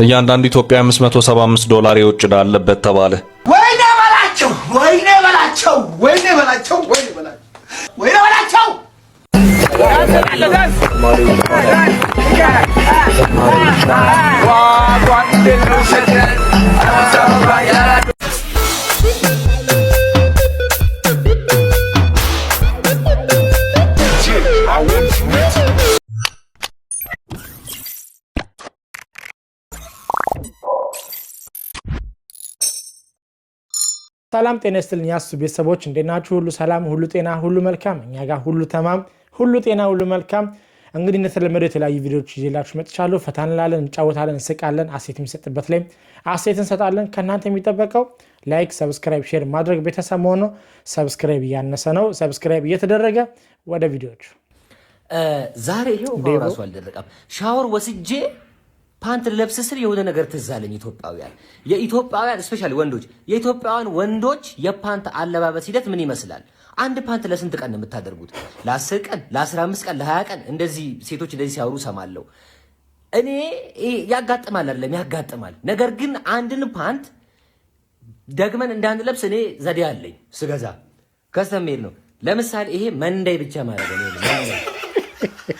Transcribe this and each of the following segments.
እያንዳንዱ ኢትዮጵያ $575 የውጭ ዕዳ አለበት ተባለ። ወይኔ በላቸው ወይኔ በላቸው ወይኔ በላቸው ወይኔ በላቸው ወይኔ በላቸው ሰላም ጤና ይስጥልኝ ያሱ ቤተሰቦች እንደናችሁ ሁሉ ሰላም ሁሉ ጤና ሁሉ መልካም እኛ ጋር ሁሉ ተማም ሁሉ ጤና ሁሉ መልካም እንግዲህ እንደተለመደው የተለያዩ ቪዲዮዎች ይዤላችሁ መጥቻለሁ ፈታን እንላለን እንጫወታለን እንስቃለን አሴት የሚሰጥበት ላይ አሴት እንሰጣለን ከናንተ የሚጠበቀው ላይክ ሰብስክራይብ ሼር ማድረግ ቤተሰብ ሆኖ ሰብስክራይብ ያነሰ ነው ሰብስክራይብ እየተደረገ ወደ ቪዲዮዎች ዛሬ ይሄው ራሱ አልደረቀም ሻወር ወስጄ ፓንት ለብስ ስር የሆነ ነገር ተዛለኝ የኢትዮጵያውያን ስፔሻሊ ወንዶች የኢትዮጵያውያን ወንዶች የፓንት አለባበስ ሂደት ምን ይመስላል አንድ ፓንት ለስንት ቀን የምታደርጉት ለ10 ቀን ለ15 ቀን ለ20 ቀን እንደዚህ ሴቶች እንደዚህ ሲያወሩ ሰማለው እኔ ያጋጥማል አይደለም ያጋጥማል ነገር ግን አንድን ፓንት ደግመን እንዳንለብስ እኔ ዘዴ አለኝ ስገዛ ከስተሜል ነው ለምሳሌ ይሄ መንዴይ ብቻ ማለት ነው መንዴይ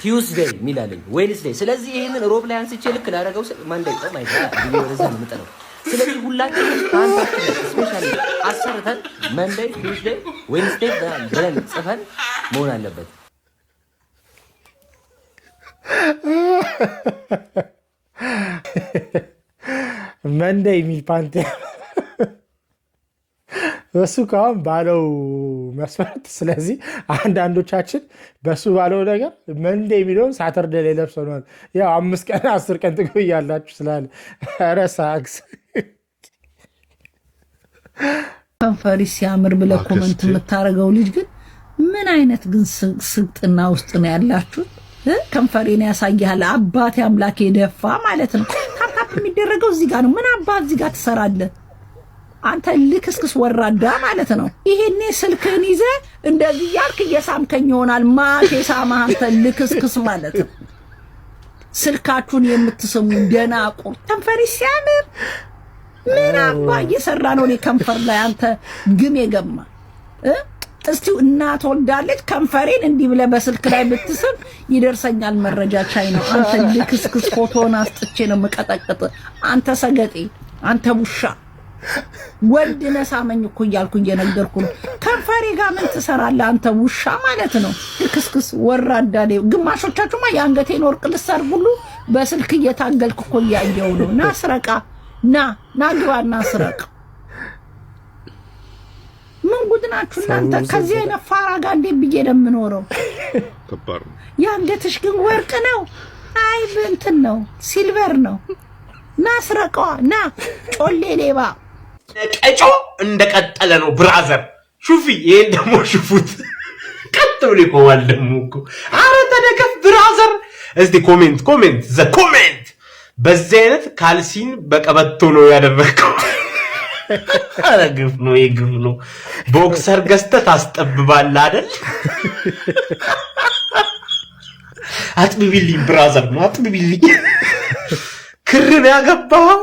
ቲዩስዴይ ሚላለኝ ዌድነስዴይ ስለዚህ ይሄንን ሮብ ላይ አንስቼ ልክ ላደረገው መንዴይ ቆማይ ቪዲዮ ወደዛ ነው ስለዚህ ሁላችንም ፓንታችን ስፔሻሊ አሰርተን መንዴይ ቲዩስዴይ ዌድነስዴይ ብለን ጽፈን መሆን አለበት መንዴይ ሚል ፓንት በሱ ካሁን ባለው መስፈርት ስለዚህ አንዳንዶቻችን በሱ ባለው ነገር መንዴ የሚለውን ሳተርዴይ ላይ ለብሰው ነው ያው 5 ቀን 10 ቀን ትቆያላችሁ ስላለ ረሳክስ ከንፈሪ ሲያምር ብለ ኮሜንት የምታረገው ልጅ ግን ምን አይነት ግን ስቅጥና ውስጥ ነው ያላችሁ ከንፈሪን ያሳያል አባቴ አምላኬ ደፋ ማለት ነው ታፕ የሚደረገው እዚህ ጋር ነው ምን አባት እዚህ ጋር ትሰራለህ አንተ ልክስክስ ወራዳ ማለት ነው ይሄኔ ስልክህን ይዘ እንደዚህ ያልክ እየሳምከኝ ይሆናል ማቴ ሳማ አንተ ልክስክስ ማለት ነው ስልካችሁን የምትሰሙ ደናቁ ከንፈሪ ሲያምር ምን አባ እየሰራ ነው ከንፈር ላይ አንተ ግም የገማ እስቲ እናት ወልዳለች ከንፈሬን እንዲህ ብለ በስልክ ላይ ብትስም ይደርሰኛል መረጃ ቻይ ነው አንተ ልክስክስ ፎቶን አስጥቼ ነው መቀጠቅጥ አንተ ሰገጤ አንተ ቡሻ ወድ ነሳመኝ እኮ ያልኩ እየነገርኩ ከንፈሬ ጋር ምን ትሰራለህ አንተ ውሻ ማለት ነው ክስክስ ወራዳዴ ግማሾቻችሁማ ያንገቴን ወርቅ ልሰርጉሉ በስልክ እየታገልኩ እኮ ያየው ነው ናስረቃ ና ግባና ስረቅ ምን ጉድናችሁ እናንተ ከዚህ አይነት ፋራ ጋር እንዴ ብዬ ደምኖረው ከባድ ያንገትሽ ግን ወርቅ ነው አይ እንትን ነው ሲልቨር ነው ናስረቃ ና ጮሌ ሌባ ቀጮ እንደቀጠለ ነው ብራዘር ሹፊ ይሄን ደሞ ሹፉት ቀጥሎ ይቆማል ደሞ እኮ አረ ተደገፍ ብራዘር እስቲ ኮሜንት ዘ ኮሜንት በዚህ አይነት ካልሲን በቀበቶ ነው ያደረከው አረ ግፍ ነው ቦክሰር ገዝተህ ታስጠብባለህ አይደል አጥብቢልኝ ብራዘር ነው አጥብቢልኝ ክርን ያገባው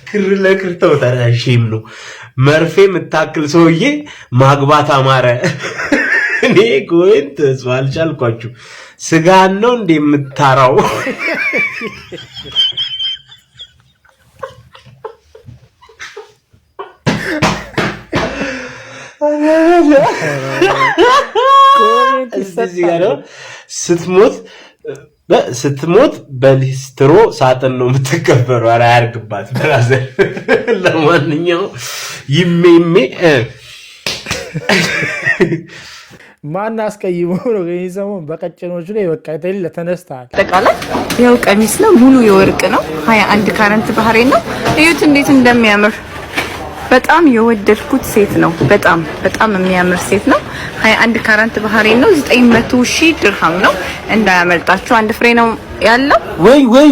ክር ለክርተው ታሽም ነው መርፌ መታከል ሰውዬ ማግባት አማረ እኔ ኮንት ስዋልቻልኳችሁ ስጋን ነው እንደምታራው እዚህ ጋር ስትሞት በሊስትሮ ሳጥን ነው የምትከበረው አራ ያርግባት ብራዘር ለማንኛው ይሜ ማን አስቀይሞ ነው ገይዘሞን በቀጭኖቹ ላይ በቃ አይተል ተነስታል ተቃለ ያው ቀሚስ ነው ሙሉ የወርቅ ነው 21 ካረንት ባህሬ ነው እዩት እንዴት እንደሚያምር በጣም የወደድኩት ሴት ነው በጣም የሚያምር ሴት ነው 21 ካራንት ባህሬን ነው 900,000 ድርሃም ነው እንዳያመልጣችሁ አንድ ፍሬ ነው ያለው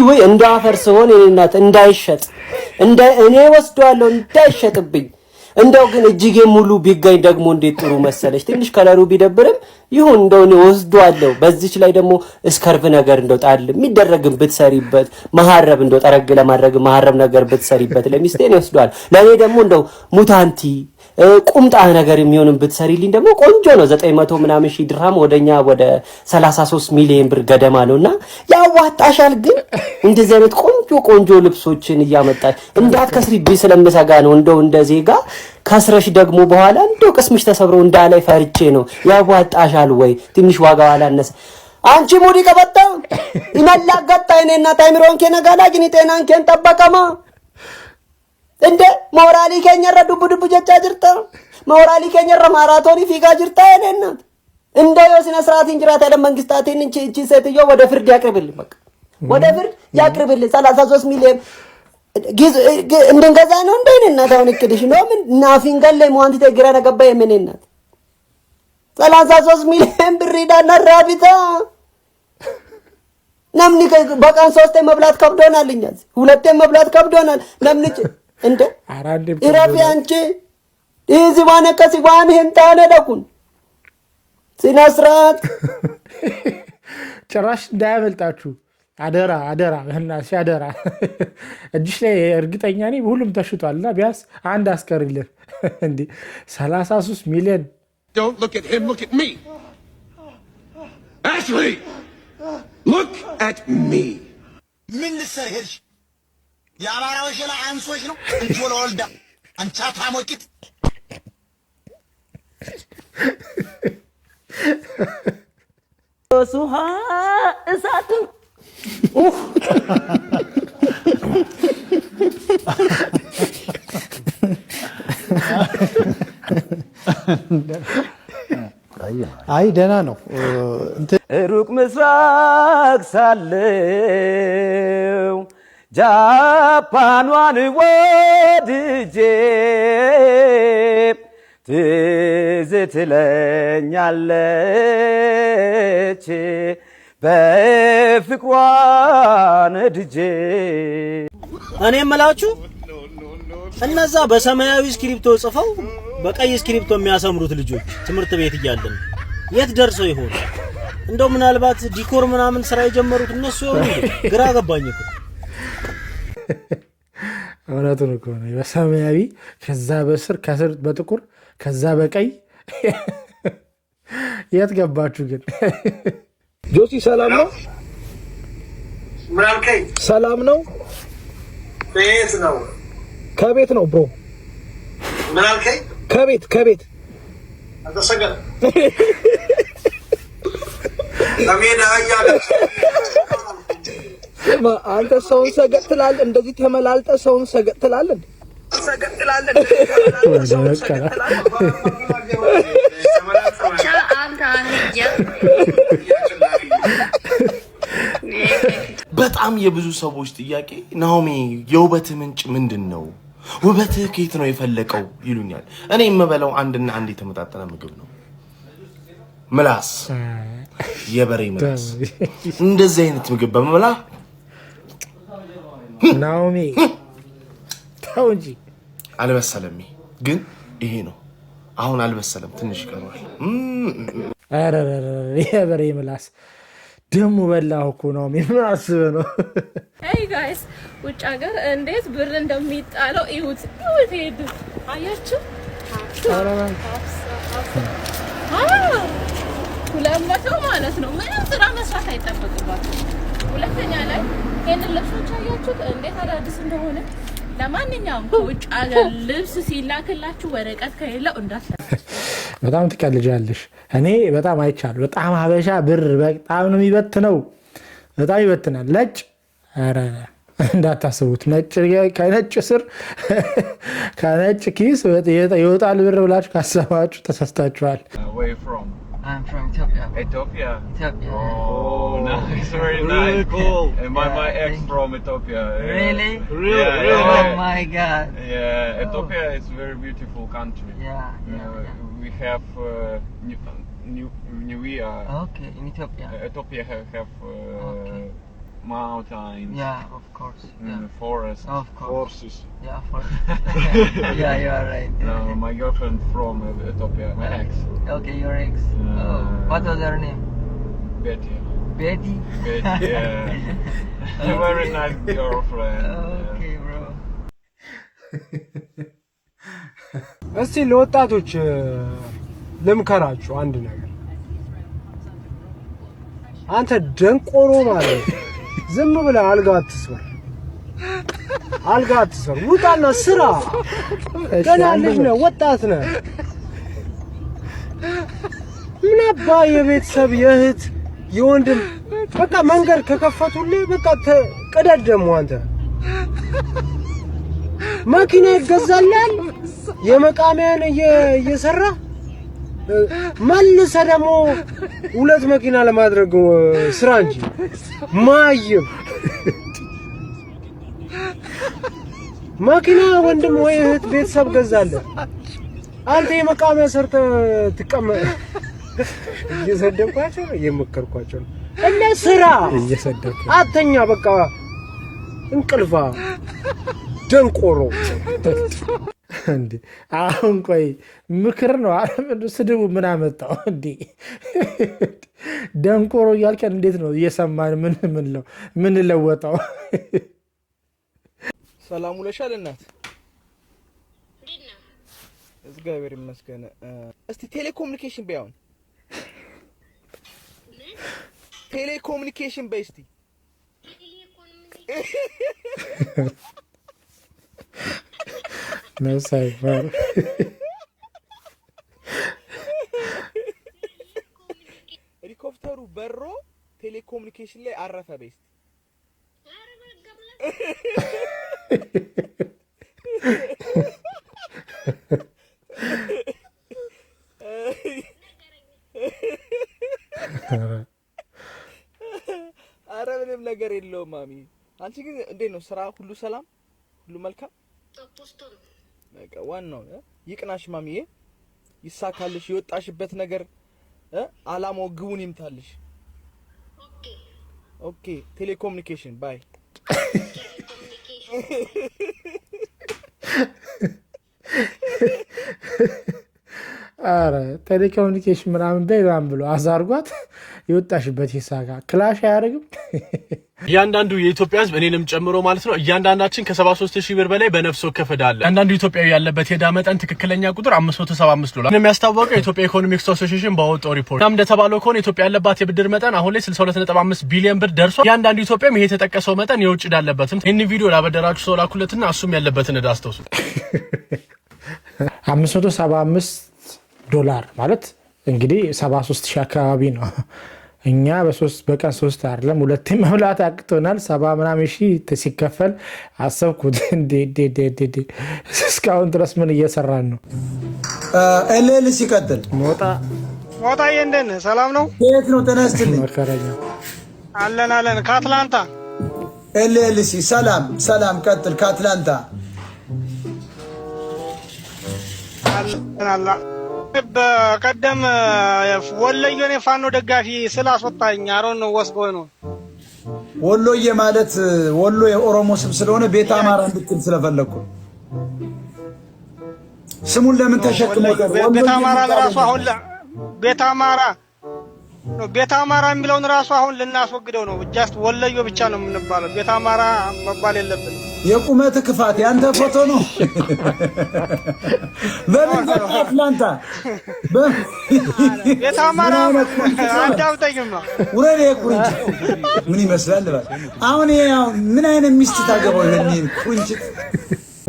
ወይ እንዳፈርስ ሆነ እናት እንዳይሸጥ እኔ ወስደዋለሁ እንዳይሸጥብኝ እንደው ግን እጅጌ ሙሉ ቢገኝ ደግሞ እንዴት ጥሩ መሰለሽ። ትንሽ ከለሩ ቢደብርም ይሁን እንደው ነው ወስዷለሁ። በዚች ላይ ደግሞ እስከርቭ ነገር እንደው ጣል የሚደረግም ብትሰሪበት መሐረብ እንደው ጠረግ ለማድረግ መሐረብ ነገር ብትሰሪበት ለሚስቴን ይወስዷል። ለኔ ደግሞ እንደው ሙታንቲ ቁምጣ ነገር የሚሆንም ብትሰሪልኝ ደግሞ ቆንጆ ነው። 900 ምናምን ሺህ ድርሃም ወደኛ ወደ 33 ሚሊዮን ብር ገደማ ነውና ያዋጣሻል። ግን እንደዚህ አይነት ቆንጆ ልብሶችን እያመጣሽ እንዳትከስሪብኝ ስለምሰጋ ነው። እንደው እንደ ዜጋ ከስረሽ ደግሞ በኋላ እንደው ቅስምሽ ተሰብሮ እንዳላይ ፈርቼ ነው። ያዋጣሻል ወይ ትንሽ ዋጋው አላነሰ አንቺ ሙዲ ቀበጣ ይመላጋጣ እኔና ታይምሮን ከነጋላ ግን ጤናን ከን ተበቀማ እንደ ሞራሊ ከኛራ ዱብ ጀጫ ጅርታ ሞራሊ ከኛራ ማራቶኒ ፊጋ ጅርታ እኔናት እንደ የስነ ስርዓት እንጅራት ያለ መንግስታትን እቺ ሴትዮ ወደ ፍርድ ያቅርብልኝ። በቃ ወደ ፍርድ ያቅርብልኝ። 33 ሚሊዮን እንደንገዛ ነው እንደ እኔናት አሁን እቅድሽ ነው ምን ናፊንገል ላይ ሟንት ተግራ ነገባ የምንናት 33 ሚሊዮን ብር ዳና ራቢታ ነምኒ በቃን 3 መብላት ከብዶናልኛ 2 መብላት ከብዶናል ነምኒ እንደ ኢራፊ አንቺ እዚህ ማነከሲ ዋን ህንታነ ደኩን ሲናስራት ጭራሽ እንዳያመልጣችሁ አደራ በእናትሽ አደራ። እጅሽ ላይ እርግጠኛ ነኝ ሁሉም ተሽጧልና ቢያንስ አንድ አስቀርልህ እንዴ 33 ሚሊዮን። Don't look at him, look at me. Ashley, look at me. ምን ልሰርህሽ የአማራዎች ላይ አንሶች ነው እንጆ ለወልዳ አንቻታ ሞቂት ሱሃ እሳት አይ ደህና ነው። ሩቅ ምስራቅ ሳለው ጃፓኗን ወድጄ ትዝ ትለኛለች በፍቅሯ ነድጄ። እኔ የምላችሁ እነዛ በሰማያዊ ስክሪፕቶ ጽፈው በቀይ ስክሪፕቶ የሚያሰምሩት ልጆች ትምህርት ቤት እያለን የት ደርሰው ይሆን? እንደው ምናልባት ዲኮር ምናምን ስራ የጀመሩት እነሱ ይሆኑ? ግራ ገባኝ እኮ። እውነቱን እኮ ነው። በሰማያዊ ከዛ በስር ከስር በጥቁር ከዛ በቀይ የት ገባችሁ ግን? ጆሲ ሰላም ነው? ምን አልከኝ? ሰላም ነው? ቤት ነው። ከቤት ነው ብሮ። ምን አልከኝ? ከቤት አተሰገድ ለሜዳ ያለ አንተ ሰውን ሰገድ ትላለህ? እንደዚህ ተመላልጠ ሰውን ሰገድ ትላለህ? ሰገድ ትላለህ? በጣም የብዙ ሰዎች ጥያቄ ናሆሜ የውበት ምንጭ ምንድን ነው? ውበትህ ከየት ነው የፈለቀው ይሉኛል። እኔ የምበላው አንድና አንድ የተመጣጠነ ምግብ ነው። ምላስ፣ የበሬ ምላስ። እንደዚህ አይነት ምግብ በመብላ ናሆሜ ተው እንጂ። አልበሰለም፣ ግን ይሄ ነው። አሁን አልበሰለም፣ ትንሽ ይቀረዋል። ኧረ የበሬ ምላስ ደሙ በላሁ እኮ ነው። ምን አስበህ ነው? ሄይ ጋይስ ውጭ ሀገር እንዴት ብር እንደሚጣለው እዩት። ሄዱ አያችሁ? 200 ማለት ነው። ምንም ስራ መስራት አይጠበቅባችሁ። ሁለተኛ ላይ ይሄንን ልብሶች አያችሁት እንዴት አዳዲስ እንደሆነ። ለማንኛውም ከውጭ ሀገር ልብስ ሲላክላችሁ ወረቀት ከሌለው እንዳትላ። በጣም ትቀልጃለሽ። እኔ በጣም አይቻለሁ። በጣም ሀበሻ ብር በጣም ነው የሚበትነው። በጣም ይበትናል። ነጭ ኧረ እንዳታስቡት። ነጭ ከነጭ ስር ከነጭ ኪስ ይወጣል ብር ብላችሁ ካሰባችሁ ተሳስታችኋል። I'm from Ethiopia. Ethiopia? Ethiopia. Oh, nice, very really nice. Cool. And my ex from Ethiopia. Really? Yeah, Oh my God. Yeah, Ethiopia is a very beautiful country. Yeah. We have New Year. Okay, in Ethiopia. Ethiopia have Okay. mountains. Yeah, of course. Yeah. Forests. Of course. Horses. Yeah, yeah, you are right. No, my girlfriend from Ethiopia, my ex. Okay, your ex. What was her name? Betty. Betty? Betty, yeah. A very nice girlfriend. Okay, bro. እስቲ ለወጣቶች ልምከራችሁ አንድ ነገር አንተ ደንቆሮ ማለት ዝም ብለህ አልጋ አትስበር ውጣና ስራ ገና ልጅ ነህ ወጣት ነህ ምን አባ የቤተሰብ የእህት የወንድም በቃ መንገድ ከከፈቱልህ በቃ ቅደድ ደግሞ አንተ መኪና ይገዛልሃል የመቃሚያን እየሰራ መልሰ ደግሞ ሁለት መኪና ለማድረግ ስራ እንጂ ማይም መኪና ወንድም ወይ እህት ቤተሰብ ገዛልህ አንተ የመቃሚያ ሰርተ ትቀመጥ እየሰደብኳቸው እየመከርኳቸው እና ስራ እየሰደብኩ አተኛ በቃ እንቅልፋ ደንቆሮ እንዴ አሁን ቆይ ምክር ነው ስድቡ ምን አመጣው እንዴ ደንቆሮ እያልከን እንዴት ነው እየሰማን ምን ለወጣው ሰላም ውለሻል እናት እግዚአብሔር ይመስገን እስቲ ቴሌኮሙኒኬሽን በያውን ቴሌኮሙኒኬሽን በስቲ ነው ሳይፈር ሄሊኮፕተሩ በሮ ቴሌኮሙኒኬሽን ላይ አረፈ በስቲ አረ ምንም ነገር የለውም ማሚ አንቺ ግን እንዴት ነው ስራ ሁሉ ሰላም ሁሉ መልካም በቃ ዋናው ይቅናሽ ማሚዬ ይሳካልሽ ይወጣሽበት ነገር አላማው ግቡን ይምታልሽ ኦኬ ቴሌኮሙኒኬሽን ባይ አረ ቴሌኮሙኒኬሽን ምናምን በይባም ብሎ አዛርጓት ይወጣሽበት ይሳካ ክላሽ አያረግም እያንዳንዱ የኢትዮጵያ ሕዝብ እኔንም ጨምሮ ማለት ነው እያንዳንዳችን ከ73000 ብር በላይ በነፍስ ወከፍ ዕዳ አለ። እያንዳንዱ ኢትዮጵያዊ ያለበት የዕዳ መጠን ትክክለኛ ቁጥር $575 ነው የሚያስታወቀው የኢትዮጵያ ኢኮኖሚክስ አሶሲዬሽን ባወጣው ሪፖርት። እናም እንደተባለው ከሆነ ኢትዮጵያ ያለባት የብድር መጠን አሁን ላይ 62.5 ቢሊዮን ብር ደርሷል። እያንዳንዱ ኢትዮጵያም ይሄ የተጠቀሰው መጠን የውጭ ዕዳ አለበትም። ይህን ቪዲዮ ላበደራችሁ ሰው ላኩለትና እሱም ያለበትን ዕዳ አስተውሱ። $575 ማለት እንግዲህ 73000 አካባቢ ነው። እኛ በቀን 3 አይደለም ሁለቴ መብላት አቅቶናል። 70 ምናምን ሺህ ሲከፈል አሰብኩት እንዴ እስካሁን ድረስ ምን እየሰራን ነው? ኤልኤል ሲቀጥል ሞጣዬ እንደት ነህ? ሰላም ነው? የት ነው? ተነስተን መከረኛ አለን ከአትላንታ ኤልኤል ሰላም ቀጥል። ከአትላንታ አላ በቀደም ወሎዬን የፋኖ ደጋፊ ስላስወጣኝ አሮን ነው ወስጎ ነው። ወሎዬ ማለት ወሎ የኦሮሞ ስም ስለሆነ ቤተ አማራ እንድትል ስለፈለኩ ስሙን ለምን ተሸክመው ቤተ አማራ ለራሱ አሁን ቤተ አማራ የሚለውን ራሱ አሁን ልናስወግደው ነው። ጃስት ወሎዬ ብቻ ነው የምንባለው። ቤተ አማራ መባል የለብንም። የቁመት ክፋት ያንተ ፎቶ ነው። በምን አትላንታ ቤተ አማራ አዳውጠኝማ ወሬ ቁንጭ ምን ይመስላል ባል አሁን ያው ምን አይነት ሚስት ታገባው? ይሄን ቁንጭ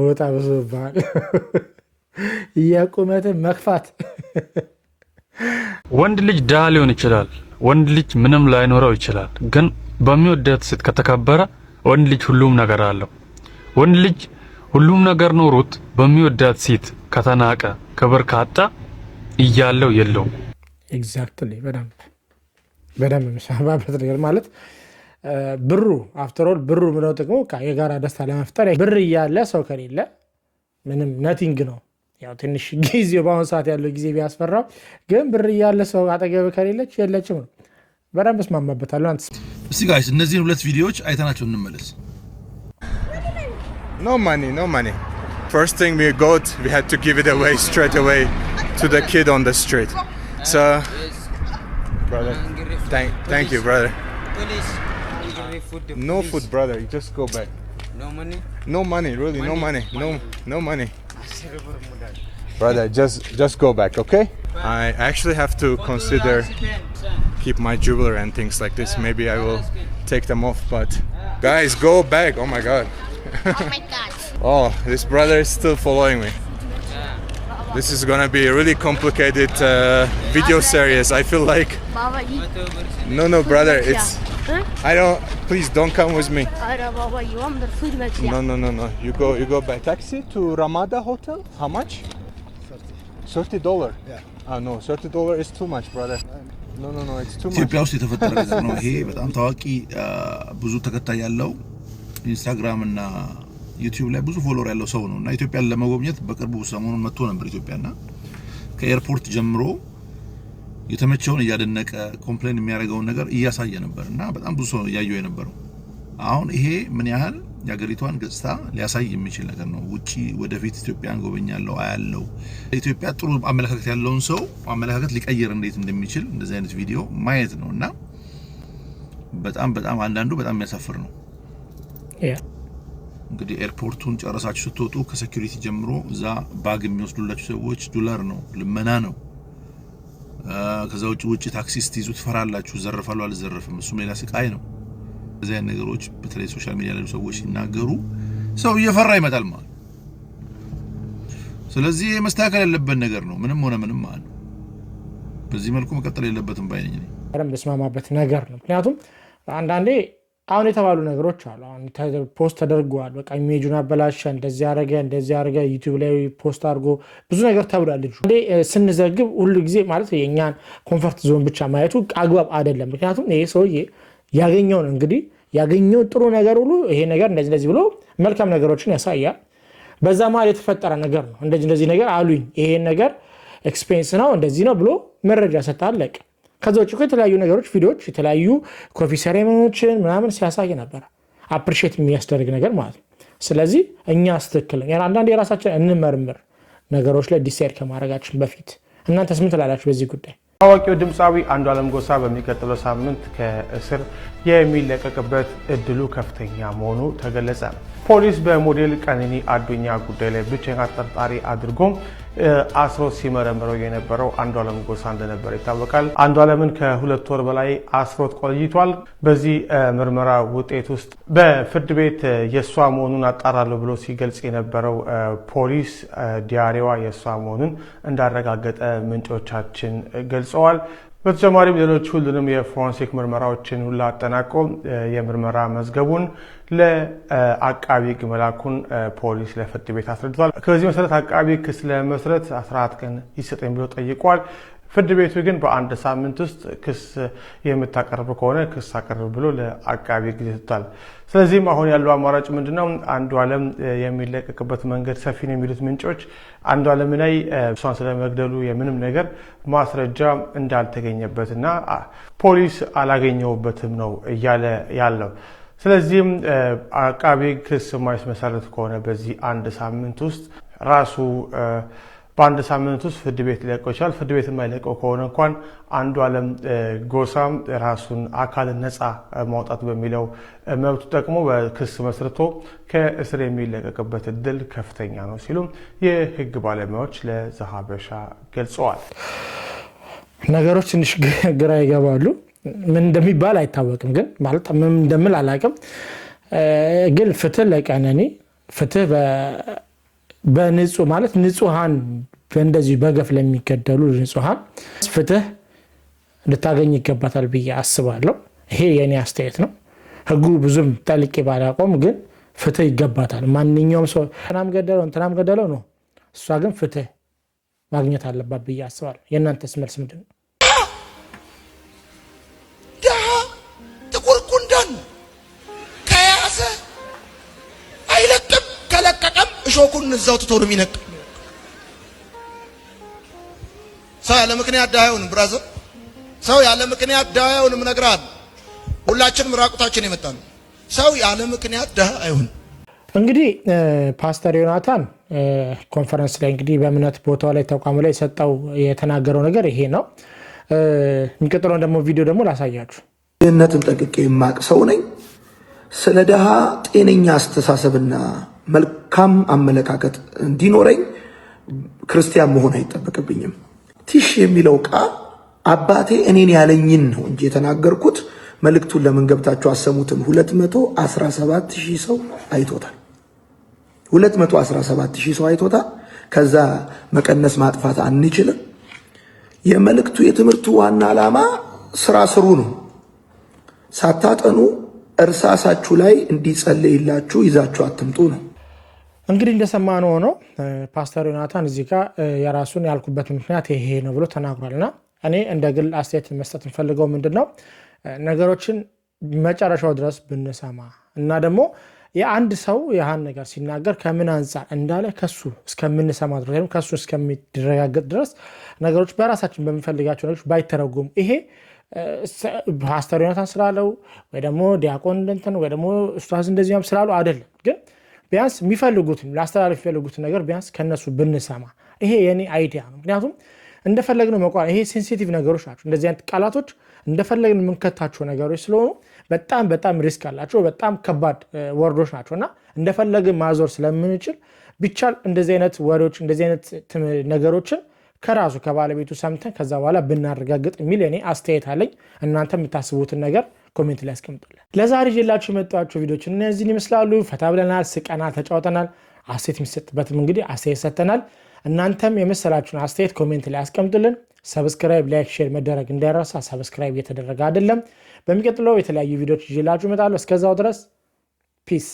ወጣ በሰባል የቁመት መክፋት ወንድ ልጅ ዳህ ሊሆን ይችላል። ወንድ ልጅ ምንም ላይኖረው ይችላል። ግን በሚወዳት ሴት ከተከበረ ወንድ ልጅ ሁሉም ነገር አለው። ወንድ ልጅ ሁሉም ነገር ኖሮት በሚወዳት ሴት ከተናቀ ክብር ካጣ እያለው የለውም። ኤግዛክትሊ በደንብ መሳባበት ነገር ማለት ብሩ አፍተር ኦል ብሩ ምነው ጥቅሙ የጋራ ደስታ ለመፍጠር ብር እያለ ሰው ከሌለ ምንም ነቲንግ ነው። ያው ትንሽ ጊዜው በአሁን ሰዓት ያለው ጊዜ ቢያስፈራው ግን ብር እያለ ሰው አጠገብ ከሌለች የለችም ነው። በደንብ እስማማበታለሁ። አንተ እስቲ ጋይስ እነዚህን ሁለት ቪዲዮዎች አይተናቸው እንመለስ። No money. First thing we had to give it away straight away to the kid on the street. So, brother, thank you, brother. No food, brother. You just go back. No money? No money, really, no money. No money. Brother, just go back, okay? I actually have to consider keep my jewelry and things like this. Maybe I will take them off, but guys, go back. Oh my god. Oh my god. Oh, this brother is still following me. This is gonna be a really complicated video series. I feel like no brother, it's please don't come with me. No. You go by taxi to Ramada Hotel. How much? $30. Yeah. No, $30 is too much, brother. No, it's too much. ኢትዮጵያ ውስጥ የተፈጠረ ነገር ነው ይሄ። በጣም ታዋቂ ብዙ ተከታይ ያለው ኢንስታግራም እና ዩቲዩብ ላይ ብዙ ፎሎወር ያለው ሰው ነው እና ኢትዮጵያን ለመጎብኘት በቅርቡ ሰሞኑን መጥቶ ነበር ኢትዮጵያና ከኤርፖርት ጀምሮ የተመቸውን እያደነቀ ኮምፕሌን የሚያደርገውን ነገር እያሳየ ነበርና በጣም ብዙ ሰው ያየው የነበረው። አሁን ይሄ ምን ያህል የሀገሪቷን ገጽታ ሊያሳይ የሚችል ነገር ነው። ውጪ ወደፊት ኢትዮጵያን ጎበኛለሁ አያለው ኢትዮጵያ ጥሩ አመለካከት ያለውን ሰው አመለካከት ሊቀየር እንዴት እንደሚችል እንደዚህ አይነት ቪዲዮ ማየት ነውና በጣም አንዳንዱ በጣም የሚያሳፍር ነው። እንግዲህ ኤርፖርቱን ጨረሳችሁ ስትወጡ ከሴኩሪቲ ጀምሮ እዛ ባግ የሚወስዱላችሁ ሰዎች ዶላር ነው፣ ልመና ነው። ከዛ ውጪ ታክሲ ስትይዙ ትፈራላችሁ፣ ዘርፋሉ አልዘረፍም፣ እሱ ሌላ ስቃይ ነው። እዚህ አይነት ነገሮች በተለይ ሶሻል ሚዲያ ላይ ሰዎች ሲናገሩ ሰው እየፈራ ይመጣል ማለት። ስለዚህ መስተካከል ያለበት ነገር ነው። ምንም ሆነ ምንም ማለት ነው። በዚህ መልኩ መቀጠል የለበትም ባይነኝ ነኝ። በስማማበት ነገር ነው። ምክንያቱም አንዳንዴ አሁን የተባሉ ነገሮች አሉ። አሁን ፖስት ተደርጓል። በቃ ኢሜጁን አበላሸ፣ እንደዚህ ያረገ ዩቲዩብ ላይ ፖስት አድርጎ ብዙ ነገር ተብሏል። ልጅ ስንዘግብ ሁሉ ጊዜ ማለት የኛን ኮምፈርት ዞን ብቻ ማየቱ አግባብ አይደለም። ምክንያቱም ይሄ ሰውዬ ያገኘውን እንግዲህ ያገኘው ጥሩ ነገር ሁሉ ይሄ ነገር እንደዚህ ብሎ መልካም ነገሮችን ያሳያል። በዛ ማለት የተፈጠረ ነገር ነው። እንደዚህ ነገር አሉኝ፣ ይሄ ነገር ኤክስፔንስ ነው እንደዚህ ነው ብሎ መረጃ ሰጣለቅ። ከዛ ውጭ የተለያዩ ነገሮች ቪዲዮዎች የተለያዩ ኮፊ ሴሬሞኒዎችን ምናምን ሲያሳይ ነበር። አፕሪሺየት የሚያስደርግ ነገር ማለት ነው። ስለዚህ እኛ ስትክክል አንዳንድ የራሳችን እንመርምር ነገሮች ላይ ዲሳይድ ከማድረጋችን በፊት። እናንተስ ምን ትላላችሁ በዚህ ጉዳይ? ታዋቂው ድምፃዊ አንዱዓለም ጎሳ በሚቀጥለው ሳምንት ከእስር የሚለቀቅበት እድሉ ከፍተኛ መሆኑ ተገለጸ። ፖሊስ በሞዴል ቀነኒ አዱኛ ጉዳይ ላይ ብቸኛ ተጠርጣሪ አድርጎ አስሮ ሲመረምረው የነበረው አንዱዓለም ጎሳ እንደነበር ይታወቃል። አንዱዓለምን ከ2 ወር በላይ አስሮት ቆይቷል። በዚህ ምርመራ ውጤት ውስጥ በፍርድ ቤት የሷ መሆኑን አጣራለሁ ብሎ ሲገልጽ የነበረው ፖሊስ ዲያሪዋ የሷ መሆኑን እንዳረጋገጠ ምንጮቻችን ገልጸዋል። በተጨማሪም ሌሎች ሁሉንም የፎረንሲክ ምርመራዎችን ሁሉ አጠናቆ የምርመራ መዝገቡን ለአቃቢ ሕግ መላኩን ፖሊስ ለፍርድ ቤት አስረድቷል። ከዚህ መሰረት አቃቢ ክስ ለመስረት 14 ቀን ይሰጠኝ ብሎ ጠይቋል። ፍርድ ቤቱ ግን በአንድ ሳምንት ውስጥ ክስ የምታቀርብ ከሆነ ክስ አቀርብ ብሎ ለአቃቢ ሕግ ሰጥቷል። ስለዚህም አሁን ያለው አማራጭ ምንድነው? አንዱዓለም የሚለቀቅበት መንገድ ሰፊ ነው የሚሉት ምንጮች አንዱዓለም ላይ እሷን ስለመግደሉ የምንም ነገር ማስረጃ እንዳልተገኘበትና ፖሊስ አላገኘውበትም ነው እያለ ያለው። ስለዚህም አቃቢ ክስ ማይመሰረት ከሆነ በዚህ አንድ ሳምንት ውስጥ ራሱ በአንድ ሳምንት ውስጥ ፍርድ ቤት ሊለቀው ይችላል። ፍርድ ቤት የማይለቀው ከሆነ እንኳን አንዱዓለም ጎሳም ራሱን አካል ነፃ ማውጣት በሚለው መብቱ ጠቅሞ በክስ መስርቶ ከእስር የሚለቀቅበት እድል ከፍተኛ ነው ሲሉም የህግ ባለሙያዎች ለዘሀበሻ ገልጸዋል። ነገሮች ትንሽ ግራ ይገባሉ። ምን እንደሚባል አይታወቅም፣ ግን ማለት ምን እንደምል አላውቅም። ግን ፍትህ ለቀነኒ፣ ፍትህ በንጹህ ማለት ንጹሃን እንደዚህ በገፍ ለሚገደሉ ንጹሃን ፍትህ ልታገኝ ይገባታል ብዬ አስባለሁ። ይሄ የኔ አስተያየት ነው። ህጉ ብዙም ጠልቄ ባላቆም ግን ፍትህ ይገባታል። ማንኛውም ሰው እንትናም ገደለው ነው፣ እሷ ግን ፍትህ ማግኘት አለባት ብዬ አስባለሁ። የእናንተስ መልስ ምንድን ነው? ደሃ ጥቁር ጉንዳን ከያዘ አይለቅም፣ ከለቀቀም እሾኩን እዛው ትቶ ነው የሚነቅ። ሰው ያለ ምክንያት ደሃ አይሆንም ብራዘር። ሰው ያለ ምክንያት ደሃ አይሆንም እነግርሃለሁ። ሁላችንም ራቁታችን የመጣን ሰው ያለ ምክንያት ደሃ አይሆን። እንግዲህ ፓስተር ዮናታን ኮንፈረንስ ላይ እንግዲህ በእምነት ቦታው ላይ ተቋም ላይ ሰጣው የተናገረው ነገር ይሄ ነው። የሚቀጥለው ደግሞ ቪዲዮ ደግሞ ላሳያችሁ። ድህነትን ጠቅቄ የማቅ ሰው ነኝ። ስለ ደሃ ጤነኛ አስተሳሰብና መልካም አመለካከት እንዲኖረኝ ክርስቲያን መሆን አይጠበቅብኝም። ቲሽ የሚለው ቃል አባቴ እኔን ያለኝን ነው እንጂ የተናገርኩት መልእክቱን ለምን ገብታችሁ አሰሙትን። 217,000 ሰው አይቶታል። 217,000 ሰው አይቶታል። ከዛ መቀነስ ማጥፋት አንችልም። የመልእክቱ የትምህርቱ ዋና ዓላማ ስራ ስሩ ነው። ሳታጠኑ እርሳሳችሁ ላይ እንዲጸልይላችሁ ይዛችሁ አትምጡ ነው። እንግዲህ እንደሰማነው ሆኖ ፓስተር ዮናታን እዚህ ጋር የራሱን ያልኩበት ምክንያት ይሄ ነው ብሎ ተናግሯልና እኔ እንደ ግል አስተያየት መስጠት እንፈልገው ምንድነው ነገሮችን መጨረሻው ድረስ ብንሰማ እና ደግሞ የአንድ ሰው ያህን ነገር ሲናገር ከምን አንፃር እንዳለ ከሱ እስከምንሰማ ድረስ ወይም ከሱ እስከሚረጋገጥ ድረስ ነገሮች በራሳችን በሚፈልጋቸው ነገሮች ባይተረጉም ይሄ ፓስተር ዮናታን ስላለው ወይ ደግሞ ዲያቆን እንትን ወይ ደግሞ ኡስታዝ እንደዚህም ስላለው አይደለም። ግን ቢያንስ የሚፈልጉትን ላስተላልፍ የሚፈልጉትን ነገር ቢያንስ ከነሱ ብንሰማ ይሄ የኔ አይዲያ ነው። ምክንያቱም እንደፈለግነው መቋን ይሄ ሴንሲቲቭ ነገሮች ናቸው። እንደዚህ አይነት ቃላቶች እንደፈለግን የምንከታቸው ነገሮች ስለሆኑ በጣም በጣም ሪስክ አላቸው። በጣም ከባድ ወርዶች ናቸውና እንደፈለግን ማዞር ስለምንችል ቢቻል እንደዚህ አይነት ወሬዎች እንደዚህ አይነት ነገሮችን ከራሱ ከባለቤቱ ሰምተን ከዛ በኋላ ብናረጋግጥ የሚል እኔ አስተያየት አለኝ። እናንተ የምታስቡትን ነገር ኮሜንት ላይ አስቀምጡልን። ለዛሬ ይዤላችሁ የመጣኋቸው ቪዲዮዎች እነዚህን ይመስላሉ። ፈታ ብለናል፣ ስቀናል፣ ተጫውተናል። አስተያየት የሚሰጥበትም እንግዲህ አስተያየት ሰጥተናል። እናንተም የመሰላችሁን አስተያየት ኮሜንት ላይ አስቀምጡልን። ሰብስክራይብ፣ ላይክ፣ ሼር መደረግ እንዳይረሳ። ሰብስክራይብ እየተደረገ አይደለም። በሚቀጥለው የተለያዩ ቪዲዮዎች ይዤላችሁ እመጣለሁ። እስከዛው ድረስ ፒስ